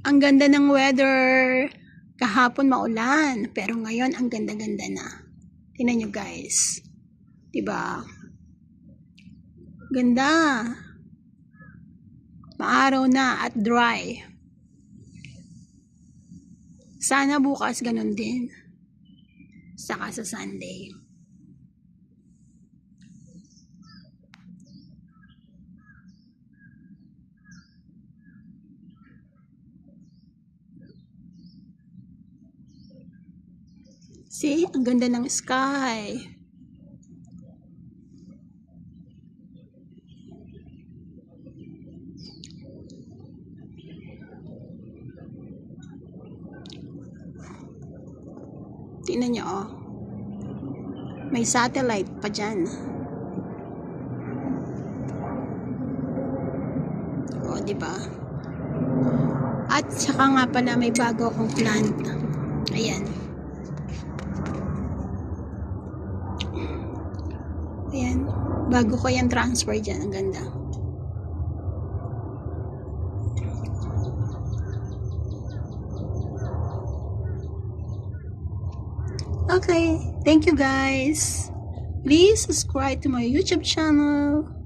Ang ganda ng weather. Kahapon maulan, pero ngayon ang ganda-ganda na. Tingnan nyo guys. Diba? Ganda. Maaraw na at dry. Sana bukas ganun din. Saka sa Sunday. See, ang ganda ng sky. Tingnan nyo, oh. May satellite pa dyan. O, diba? At saka nga pala may bago akong plant. Ayan. Ayan. Bago ko yan transfer dyan. Ang ganda. Okay. Thank you guys. Please subscribe to my YouTube channel.